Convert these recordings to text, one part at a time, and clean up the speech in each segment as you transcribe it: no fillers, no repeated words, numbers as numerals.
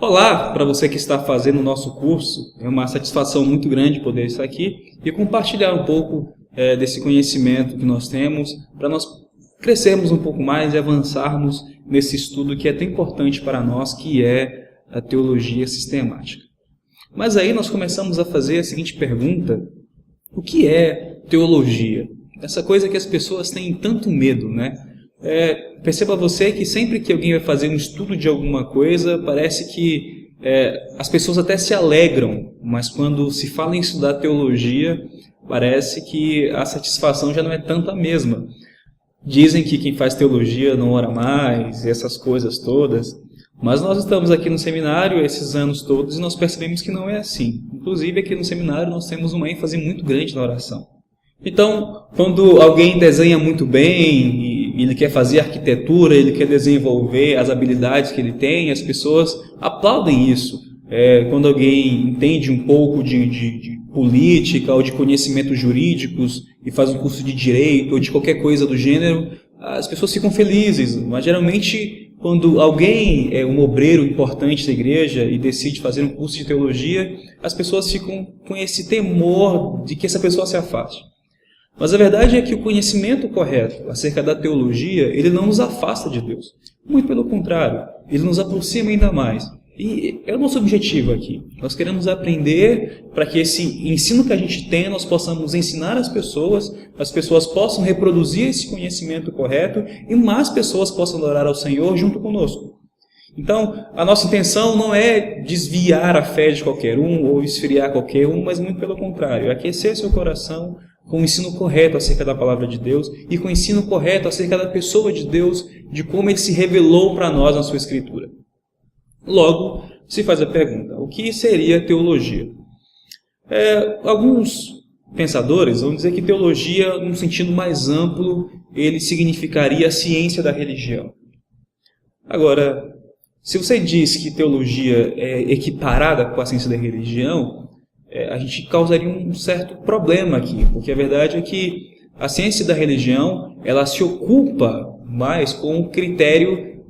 Olá, para você que está fazendo o nosso curso, é uma satisfação muito grande poder estar aqui e compartilhar um pouco desse conhecimento que nós temos para nós crescermos um pouco mais e avançarmos nesse estudo que é tão importante para nós, que é a teologia sistemática. Mas aí nós começamos a fazer a seguinte pergunta: o que é teologia? Essa coisa que as pessoas têm tanto medo, né? Perceba você que sempre que alguém vai fazer um estudo de alguma coisa, parece que as pessoas até se alegram, mas quando se fala em estudar teologia, parece que a satisfação já não é tanto a mesma. Dizem que quem faz teologia não ora mais, essas coisas todas, mas nós estamos aqui no seminário esses anos todos e nós percebemos que não é assim. Inclusive aqui no seminário nós temos uma ênfase muito grande na oração. Então, quando alguém desenha muito bem e ele quer fazer arquitetura, ele quer desenvolver as habilidades que ele tem, as pessoas aplaudem isso. Quando alguém entende um pouco de política ou de conhecimentos jurídicos e faz um curso de direito ou de qualquer coisa do gênero, as pessoas ficam felizes. Mas geralmente, quando alguém é um obreiro importante da igreja e decide fazer um curso de teologia, as pessoas ficam com esse temor de que essa pessoa se afaste. Mas a verdade é que o conhecimento correto acerca da teologia, ele não nos afasta de Deus. Muito pelo contrário, ele nos aproxima ainda mais. E é o nosso objetivo aqui. Nós queremos aprender para que esse ensino que a gente tem, nós possamos ensinar as pessoas possam reproduzir esse conhecimento correto e mais pessoas possam adorar ao Senhor junto conosco. Então, a nossa intenção não é desviar a fé de qualquer um ou esfriar qualquer um, mas muito pelo contrário, é aquecer seu coração com o ensino correto acerca da palavra de Deus e com o ensino correto acerca da pessoa de Deus, de como Ele se revelou para nós na sua Escritura. Logo, se faz a pergunta: o que seria teologia? Alguns pensadores vão dizer que teologia, num sentido mais amplo, ele significaria a ciência da religião. Agora, se você diz que teologia é equiparada com a ciência da religião, a gente causaria um certo problema aqui, porque a verdade é que a ciência da religião, ela se ocupa mais com o critério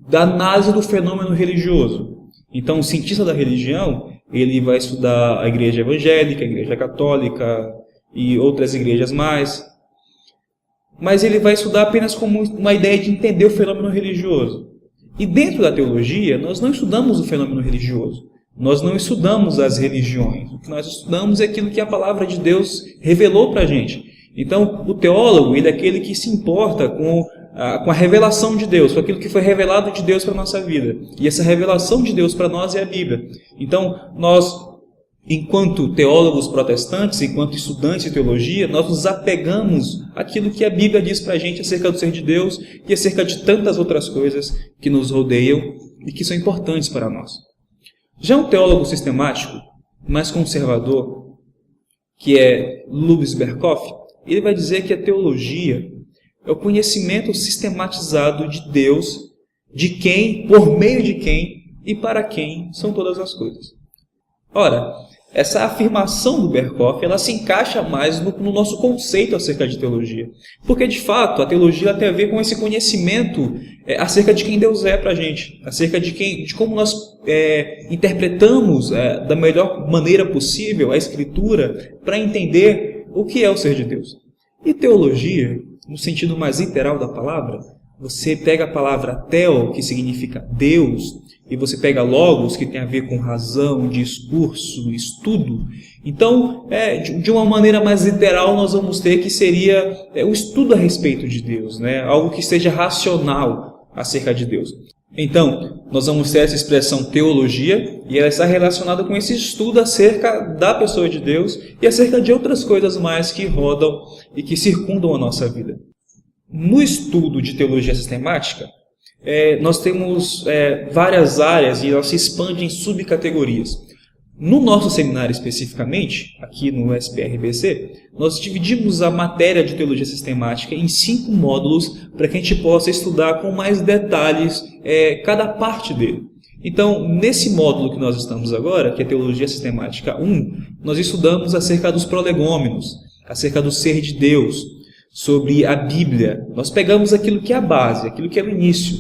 da análise do fenômeno religioso. Então, o cientista da religião, ele vai estudar a igreja evangélica, a igreja católica e outras igrejas mais, mas ele vai estudar apenas como uma ideia de entender o fenômeno religioso. E dentro da teologia, nós não estudamos o fenômeno religioso. Nós não estudamos as religiões. O que nós estudamos é aquilo que a palavra de Deus revelou para a gente. Então, o teólogo, ele é aquele que se importa com a revelação de Deus, com aquilo que foi revelado de Deus para a nossa vida. E essa revelação de Deus para nós é a Bíblia. Então, nós, enquanto teólogos protestantes, enquanto estudantes de teologia, nós nos apegamos àquilo que a Bíblia diz para a gente acerca do ser de Deus e acerca de tantas outras coisas que nos rodeiam e que são importantes para nós. Já um teólogo sistemático, mais conservador, que é Lubbers Berkhof, ele vai dizer que a teologia é o conhecimento sistematizado de Deus, de quem, por meio de quem e para quem são todas as coisas. Ora, essa afirmação do Berkhof, ela se encaixa mais no nosso conceito acerca de teologia. Porque, de fato, a teologia tem a ver com esse conhecimento acerca de quem Deus é para a gente, acerca de como nós interpretamos da melhor maneira possível a Escritura para entender o que é o ser de Deus. E teologia, no sentido mais literal da palavra, você pega a palavra theo, que significa Deus, e você pega logos, que tem a ver com razão, discurso, estudo. Então, de uma maneira mais literal, nós vamos ter que seria o estudo a respeito de Deus, né? Algo que seja racional acerca de Deus. Então, nós vamos ter essa expressão teologia, e ela está relacionada com esse estudo acerca da pessoa de Deus e acerca de outras coisas mais que rodam e que circundam a nossa vida. No estudo de teologia sistemática, nós temos várias áreas e elas se expandem em subcategorias. No nosso seminário especificamente, aqui no SPRBC, nós dividimos a matéria de teologia sistemática em 5 módulos para que a gente possa estudar com mais detalhes cada parte dele. Então, nesse módulo que nós estamos agora, que é Teologia Sistemática 1, nós estudamos acerca dos prolegômenos, acerca do ser de Deus, sobre a Bíblia. Nós pegamos aquilo que é a base, aquilo que é o início.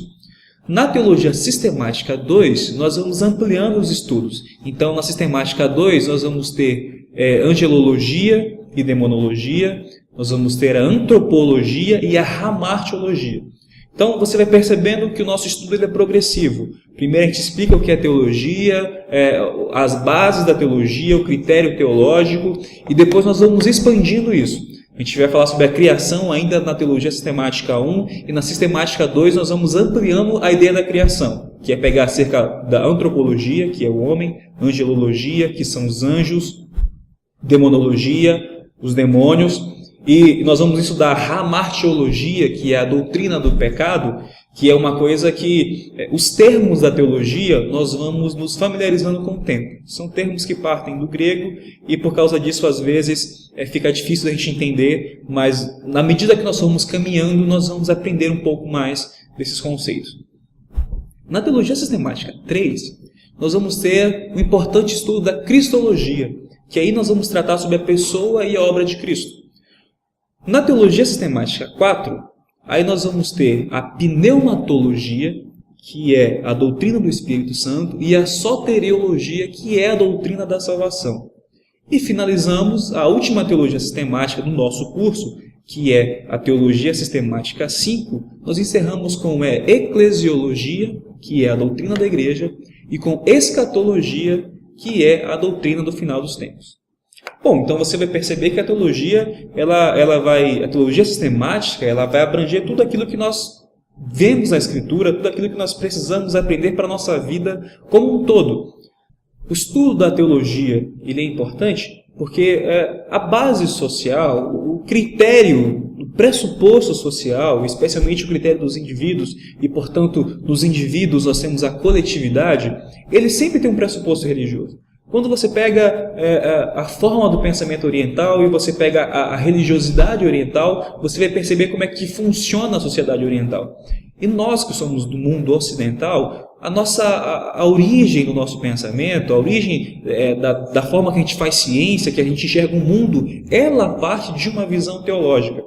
Na teologia sistemática 2, nós vamos ampliando os estudos. Então, na sistemática 2, nós vamos ter angelologia e demonologia, nós vamos ter a antropologia e a ramartiologia. Então, você vai percebendo que o nosso estudo ele é progressivo. Primeiro a gente explica o que é teologia, as bases da teologia, o critério teológico, e depois nós vamos expandindo isso. A gente vai falar sobre a criação ainda na teologia sistemática 1, e na sistemática 2 nós vamos ampliando a ideia da criação, que é pegar acerca da antropologia, que é o homem, angelologia, que são os anjos, demonologia, os demônios, e nós vamos estudar a ramartiologia, que é a doutrina do pecado, que é uma coisa que os termos da teologia nós vamos nos familiarizando com o tempo. São termos que partem do grego e por causa disso às vezes fica difícil da gente entender, mas na medida que nós vamos caminhando nós vamos aprender um pouco mais desses conceitos. Na teologia sistemática 3, nós vamos ter um importante estudo da cristologia, que aí nós vamos tratar sobre a pessoa e a obra de Cristo. Na teologia sistemática 4, aí nós vamos ter a pneumatologia, que é a doutrina do Espírito Santo, e a soteriologia, que é a doutrina da salvação. E finalizamos a última teologia sistemática do nosso curso, que é a teologia sistemática 5, nós encerramos com a eclesiologia, que é a doutrina da igreja, e com escatologia, que é a doutrina do final dos tempos. Bom, então você vai perceber que a teologia, a teologia sistemática, ela vai abranger tudo aquilo que nós vemos na Escritura, tudo aquilo que nós precisamos aprender para a nossa vida como um todo. O estudo da teologia ele é importante porque a base social, o critério, o pressuposto social, especialmente o critério dos indivíduos, e portanto dos indivíduos nós temos a coletividade, ele sempre tem um pressuposto religioso. Quando você pega a forma do pensamento oriental e você pega a religiosidade oriental, você vai perceber como é que funciona a sociedade oriental. E nós que somos do mundo ocidental, a origem do nosso pensamento, a origem da forma que a gente faz ciência, que a gente enxerga o mundo, ela parte de uma visão teológica.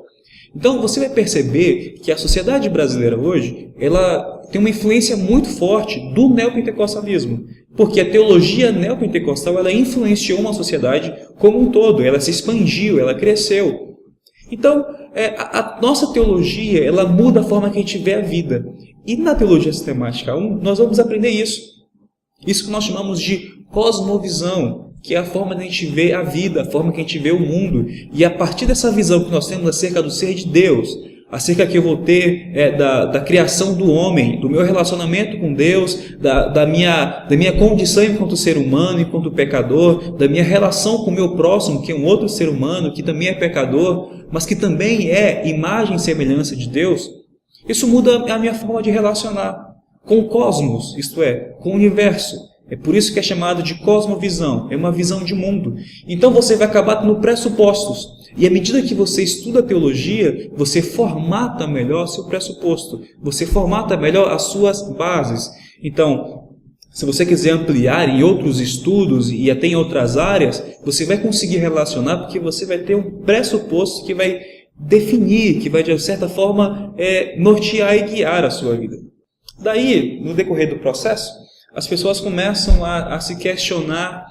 Então você vai perceber que a sociedade brasileira hoje, ela tem uma influência muito forte do neopentecostalismo, porque a teologia neopentecostal ela influenciou uma sociedade como um todo, ela se expandiu, ela cresceu. Então, a nossa teologia ela muda a forma que a gente vê a vida. E na teologia sistemática 1, nós vamos aprender isso. Isso que nós chamamos de cosmovisão, que é a forma que a gente vê a vida, a forma que a gente vê o mundo. E a partir dessa visão que nós temos acerca do ser de Deus, acerca que eu vou ter da criação do homem, do meu relacionamento com Deus, da minha condição enquanto ser humano, enquanto pecador, da minha relação com o meu próximo, que é um outro ser humano, que também é pecador, mas que também é imagem e semelhança de Deus, isso muda a minha forma de relacionar com o cosmos, isto é, com o universo. É por isso que é chamado de cosmovisão, é uma visão de mundo. Então você vai acabar tendo pressupostos. E à medida que você estuda a teologia, você formata melhor seu pressuposto. Você formata melhor as suas bases. Então, se você quiser ampliar em outros estudos e até em outras áreas, você vai conseguir relacionar porque você vai ter um pressuposto que vai definir, que vai de certa forma nortear e guiar a sua vida. Daí, no decorrer do processo, as pessoas começam a se questionar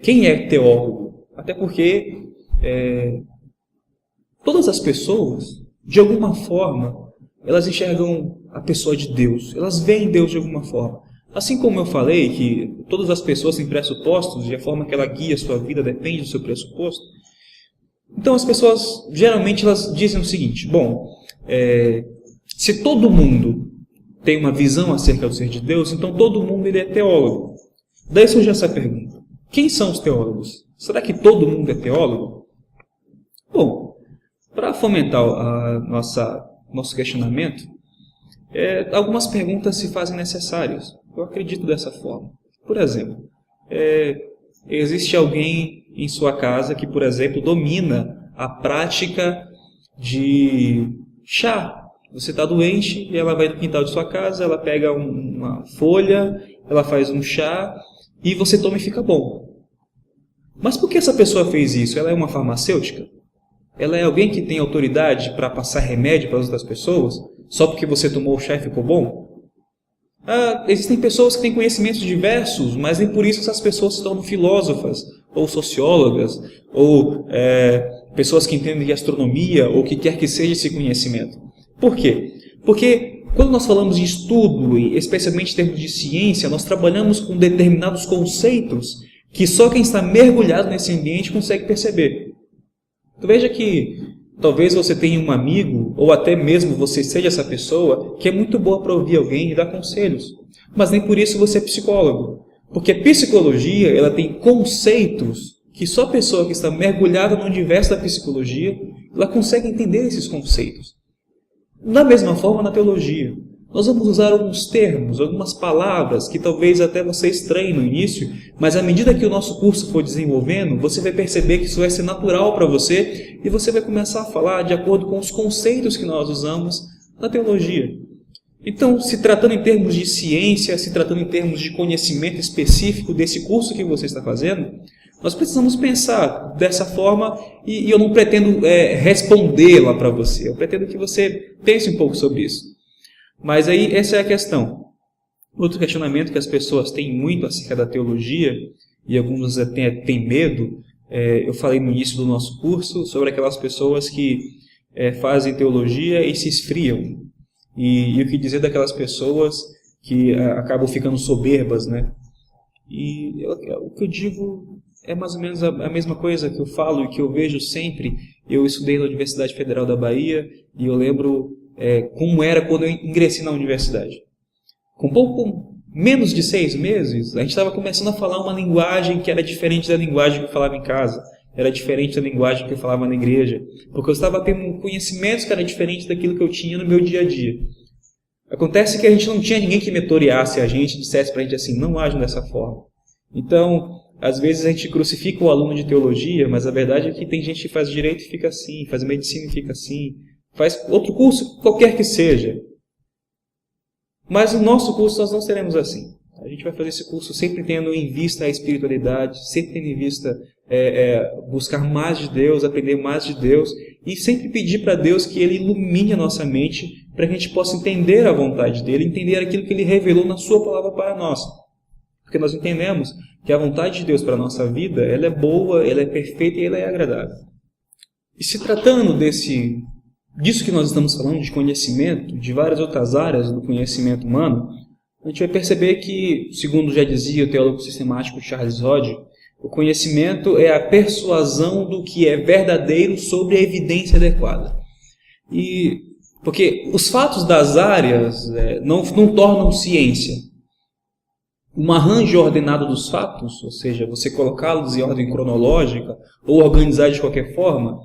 quem é teólogo. Até porque todas as pessoas, de alguma forma, elas enxergam a pessoa de Deus. Elas veem Deus de alguma forma. Assim como eu falei que todas as pessoas têm pressupostos e a forma que ela guia a sua vida depende do seu pressuposto. Então as pessoas, geralmente, elas dizem o seguinte: bom, se todo mundo tem uma visão acerca do ser de Deus, então todo mundo ele é teólogo. Daí surge essa pergunta: quem são os teólogos? Será que todo mundo é teólogo? Bom, para fomentar nosso questionamento, algumas perguntas se fazem necessárias. Eu acredito dessa forma. Por exemplo, existe alguém em sua casa que, por exemplo, domina a prática de chá. Você está doente e ela vai no quintal de sua casa, ela pega uma folha, ela faz um chá e você toma e fica bom. Mas por que essa pessoa fez isso? Ela é uma farmacêutica? Ela é alguém que tem autoridade para passar remédio para as outras pessoas? Só porque você tomou o chá e ficou bom? Existem pessoas que têm conhecimentos diversos, mas nem por isso essas pessoas se tornam filósofas, ou sociólogas, ou pessoas que entendem de astronomia, ou o que quer que seja esse conhecimento. Por quê? Porque quando nós falamos de estudo, e especialmente em termos de ciência, nós trabalhamos com determinados conceitos que só quem está mergulhado nesse ambiente consegue perceber. Então veja que talvez você tenha um amigo, ou até mesmo você seja essa pessoa, que é muito boa para ouvir alguém e dar conselhos. Mas nem por isso você é psicólogo. Porque a psicologia ela tem conceitos que só a pessoa que está mergulhada no universo da psicologia ela consegue entender esses conceitos. Da mesma forma na teologia. Nós vamos usar alguns termos, algumas palavras que talvez até você estranhe no início, mas à medida que o nosso curso for desenvolvendo, você vai perceber que isso vai ser natural para você e você vai começar a falar de acordo com os conceitos que nós usamos na teologia. Então, se tratando em termos de ciência, se tratando em termos de conhecimento específico desse curso que você está fazendo, nós precisamos pensar dessa forma e eu não pretendo respondê-la para você, eu pretendo que você pense um pouco sobre isso. Mas aí essa é a questão. Outro questionamento que as pessoas têm muito acerca da teologia, e alguns até têm medo, eu falei no início do nosso curso sobre aquelas pessoas que fazem teologia e se esfriam. E o que dizer daquelas pessoas que acabam ficando soberbas, né? E o que eu digo é mais ou menos a mesma coisa que eu falo e que eu vejo sempre. Eu estudei na Universidade Federal da Bahia e eu lembro como era quando eu ingressei na universidade. Com pouco menos de 6 meses, a gente estava começando a falar uma linguagem que era diferente da linguagem que eu falava em casa, era diferente da linguagem que eu falava na igreja, porque eu estava tendo conhecimentos que eram diferentes daquilo que eu tinha no meu dia a dia. Acontece que a gente não tinha ninguém que mentoreasse a gente, dissesse para a gente assim, não ajam dessa forma. Então, às vezes a gente crucifica o aluno de teologia, mas a verdade é que tem gente que faz direito e fica assim, faz medicina e fica assim, faz outro curso, qualquer que seja. Mas no nosso curso nós não seremos assim. A gente vai fazer esse curso sempre tendo em vista a espiritualidade, sempre tendo em vista buscar mais de Deus, aprender mais de Deus e sempre pedir para Deus que Ele ilumine a nossa mente para que a gente possa entender a vontade dEle, entender aquilo que Ele revelou na Sua palavra para nós. Porque nós entendemos que a vontade de Deus para a nossa vida, ela é boa, ela é perfeita e ela é agradável. E se tratando disso que nós estamos falando, de conhecimento, de várias outras áreas do conhecimento humano, a gente vai perceber que, segundo já dizia o teólogo sistemático Charles Hodge, o conhecimento é a persuasão do que é verdadeiro sobre a evidência adequada. Porque os fatos das áreas não tornam ciência. Um arranjo ordenado dos fatos, ou seja, você colocá-los em ordem cronológica ou organizar de qualquer forma,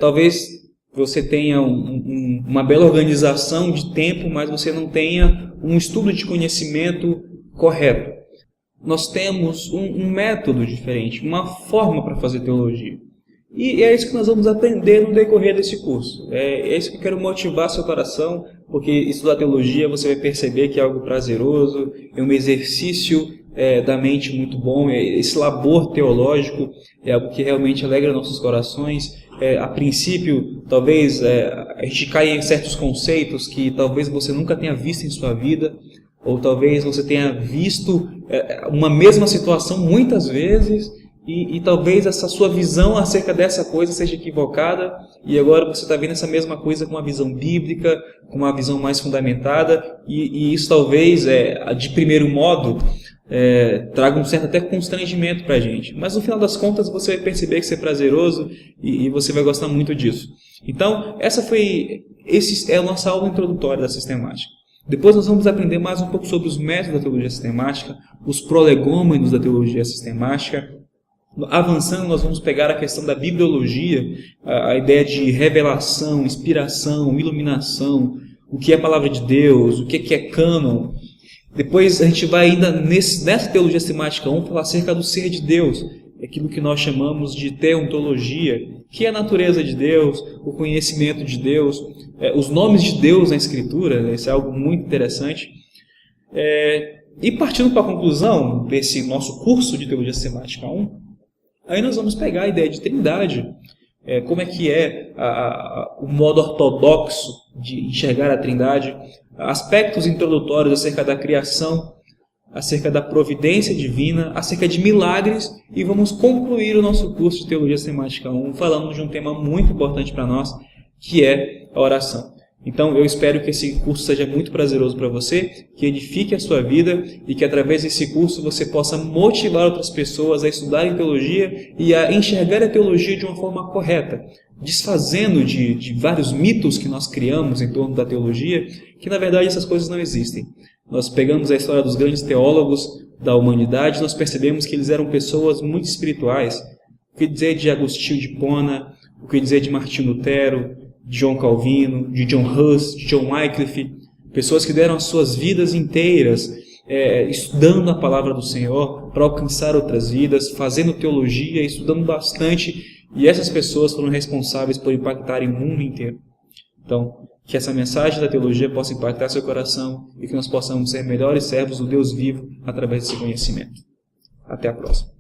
talvez você tenha uma bela organização de tempo, mas você não tenha um estudo de conhecimento correto. Nós temos um método diferente, uma forma para fazer teologia. E é isso que nós vamos aprender no decorrer desse curso. É isso que eu quero motivar seu coração, porque estudar teologia você vai perceber que é algo prazeroso, é um exercício da mente muito bom, esse labor teológico é algo que realmente alegra nossos corações. A princípio, talvez a gente caia em certos conceitos que talvez você nunca tenha visto em sua vida, ou talvez você tenha visto uma mesma situação muitas vezes, e talvez essa sua visão acerca dessa coisa seja equivocada, e agora você está vendo essa mesma coisa com uma visão bíblica, com uma visão mais fundamentada, e isso talvez, de primeiro modo, traga um certo até constrangimento para a gente. Mas no final das contas você vai perceber que isso é prazeroso e você vai gostar muito disso. Então, essa é a nossa aula introdutória da sistemática. Depois nós vamos aprender mais um pouco sobre os métodos da teologia sistemática, os prolegômenos da teologia sistemática. Avançando, nós vamos pegar a questão da bibliologia, a ideia de revelação, inspiração, iluminação, o que é a palavra de Deus, o que é cânon. Depois a gente vai ainda nessa teologia sistemática 1 falar acerca do ser de Deus, aquilo que nós chamamos de teontologia, que é a natureza de Deus, o conhecimento de Deus, os nomes de Deus na Escritura, isso é algo muito interessante. E partindo para a conclusão desse nosso curso de teologia sistemática 1, aí nós vamos pegar a ideia de trindade, como é que o modo ortodoxo de enxergar a trindade, aspectos introdutórios acerca da criação, acerca da providência divina, acerca de milagres, e vamos concluir o nosso curso de Teologia Sistemática 1 falando de um tema muito importante para nós, que é a oração. Então, eu espero que esse curso seja muito prazeroso para você, que edifique a sua vida e que através desse curso você possa motivar outras pessoas a estudarem teologia e a enxergar a teologia de uma forma correta, desfazendo de vários mitos que nós criamos em torno da teologia, que na verdade essas coisas não existem. Nós pegamos a história dos grandes teólogos da humanidade, nós percebemos que eles eram pessoas muito espirituais. O que dizer de Agostinho de Hipona, o que dizer de Martinho Lutero, de João Calvino, de John Huss, de John Wycliffe, pessoas que deram as suas vidas inteiras estudando a palavra do Senhor para alcançar outras vidas, fazendo teologia, estudando bastante, e essas pessoas foram responsáveis por impactarem o mundo inteiro. Então, que essa mensagem da teologia possa impactar seu coração e que nós possamos ser melhores servos do Deus vivo através desse conhecimento. Até a próxima.